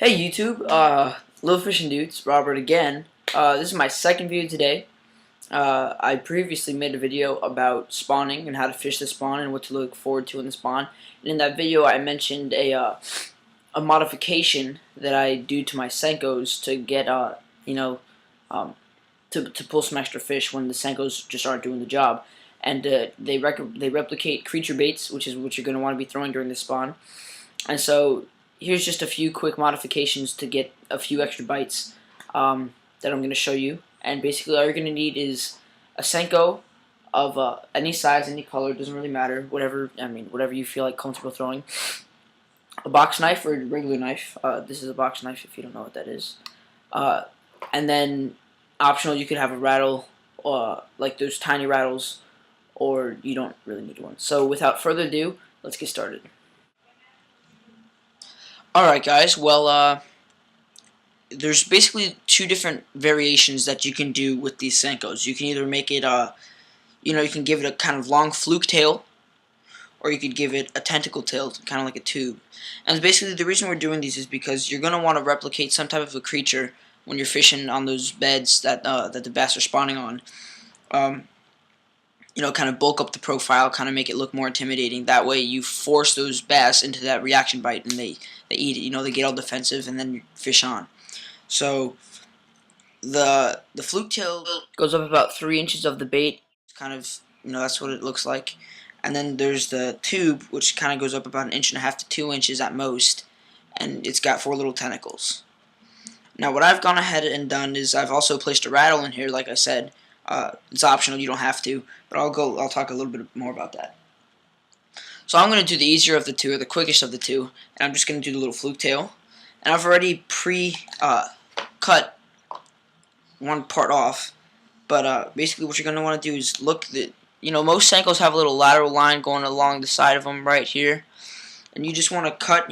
Hey YouTube, Little Fishing Dudes, Robert again. This is my second video today. I previously made a video about spawning and how to fish the spawn and what to look forward to in the spawn. And in that video I mentioned a modification that I do to my Senkos to get, to pull some extra fish when the Senkos just aren't doing the job. And they replicate creature baits, which is what you're going to want to be throwing during the spawn. And so here's just a few quick modifications to get a few extra bites that I'm going to show you. And basically all you're going to need is a Senko of any size, any color, doesn't really matter, whatever you feel like comfortable throwing. A box knife or a regular knife. This is a box knife if you don't know what that is. And then optional, you could have a rattle, like those tiny rattles, or you don't really need one. So without further ado, let's get started. Alright guys, well, there's basically two different variations that you can do with these Senkos. You can either make it, you can give it a kind of long fluke tail, or you could give it a tentacle tail, kind of like a tube. And basically the reason we're doing these is because you're going to want to replicate some type of a creature when you're fishing on those beds that the bass are spawning on. Kind of bulk up the profile, kind of make it look more intimidating. That way you force those bass into that reaction bite and they eat it. They get all defensive and then you fish on. So the fluke tail goes up about 3 inches of the bait. It's kind of, that's what it looks like. And then there's the tube, which kind of goes up about 1.5 inches to 2 inches at most. And it's got 4 little tentacles. Now what I've gone ahead and done is I've also placed a rattle in here, like I said. It's optional, you don't have to, but I'll talk a little bit more about that. So I'm going to do the easier of the two, or the quickest of the two, and I'm just going to do the little fluke tail. And I've already cut one part off, but basically what you're going to want to do is look most Senkos have a little lateral line going along the side of them right here, and you just want to cut,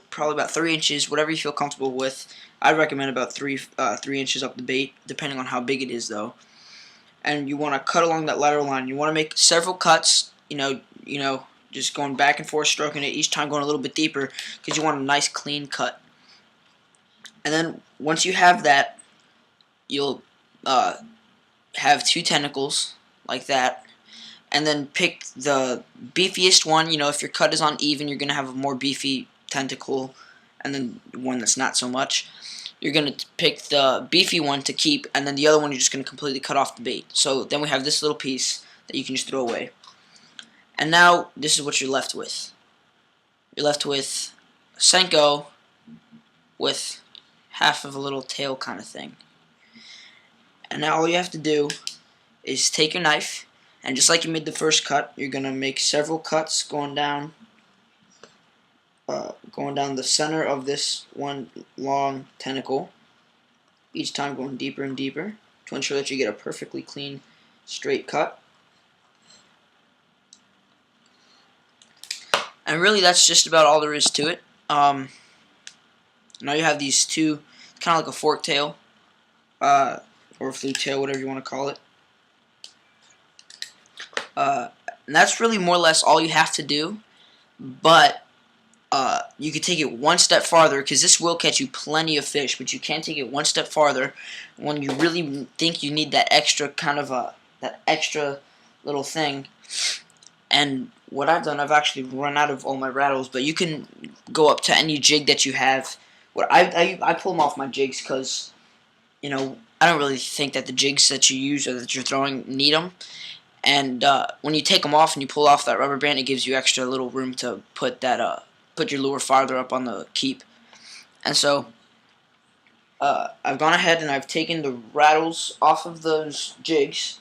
probably about 3 inches, whatever you feel comfortable with. I recommend about 3 inches up the bait, depending on how big it is though. And you want to cut along that lateral line. You want to make several cuts, just going back and forth, stroking it, each time going a little bit deeper, because you want a nice clean cut. And then once you have that, you'll have 2 tentacles like that, and then pick the beefiest one. If your cut is uneven, you're going to have a more beefy tentacle, and then one that's not so much. You're going to pick the beefy one to keep, and then the other one you're just going to completely cut off the bait. So then we have this little piece that you can just throw away. And now this is what you're left with. You're left with a Senko with half of a little tail kind of thing. And now all you have to do is take your knife, and just like you made the first cut, you're going to make several cuts going down the center of this one long tentacle, each time going deeper and deeper to ensure that you get a perfectly clean straight cut. And really that's just about all there is to it. Now you have these two, kind of like a fork tail, or a fluke tail, whatever you want to call it. And that's really more or less all you have to do, but you could take it one step farther, because this will catch you plenty of fish, but you can take it one step farther when you really think you need that extra kind of that extra little thing. And what I've done, I've actually run out of all my rattles, but you can go up to any jig that you have. I pull them off my jigs because, I don't really think that the jigs that you use or that you're throwing need them. And when you take them off and you pull off that rubber band, it gives you extra little room to put that put your lure farther up on the keep. And so I've gone ahead and I've taken the rattles off of those jigs,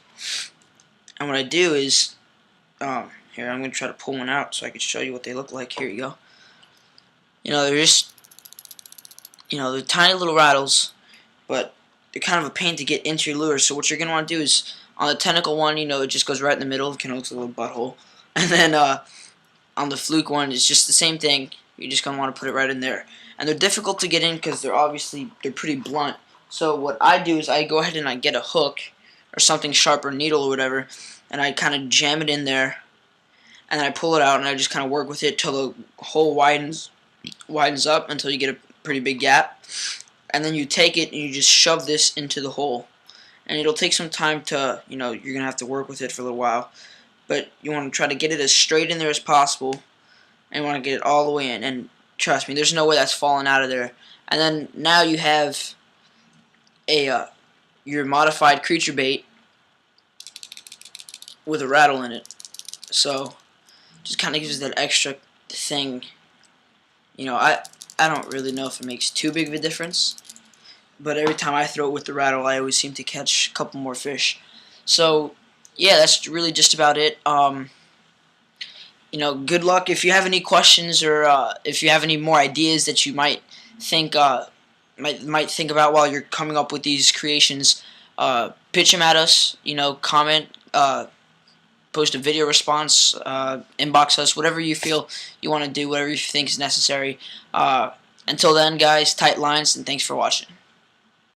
and what I do is here, I'm going to try to pull one out so I can show you what they look like. Here you go. They're just they're tiny little rattles, but they're kind of a pain to get into your lure. So what you're going to want to do is on the tentacle one, it just goes right in the middle. It kind of looks like a little butthole. And then on the fluke one, it's just the same thing. You're just going to want to put it right in there. And they're difficult to get in because they're pretty blunt. So what I do is I go ahead and I get a hook or something sharp, or needle or whatever, and I kind of jam it in there, and then I pull it out and I just kind of work with it till the hole widens up until you get pretty big gap, and then you take it and you just shove this into the hole. And it'll take some time to, you're going to have to work with it for a little while, but you want to try to get it as straight in there as possible, and you want to get it all the way in, and trust me, there's no way that's falling out of there. And then now you have your modified creature bait with a rattle in it. So just kind of gives that extra thing. I don't really know if it makes too big of a difference, but every time I throw it with the rattle, I always seem to catch a couple more fish. So yeah, that's really just about it. Good luck. If you have any questions, or if you have any more ideas that you might think might think about while you're coming up with these creations, pitch them at us. Comment, post a video response, inbox us, whatever you feel you want to do, whatever you think is necessary. Until then, guys, tight lines, and thanks for watching.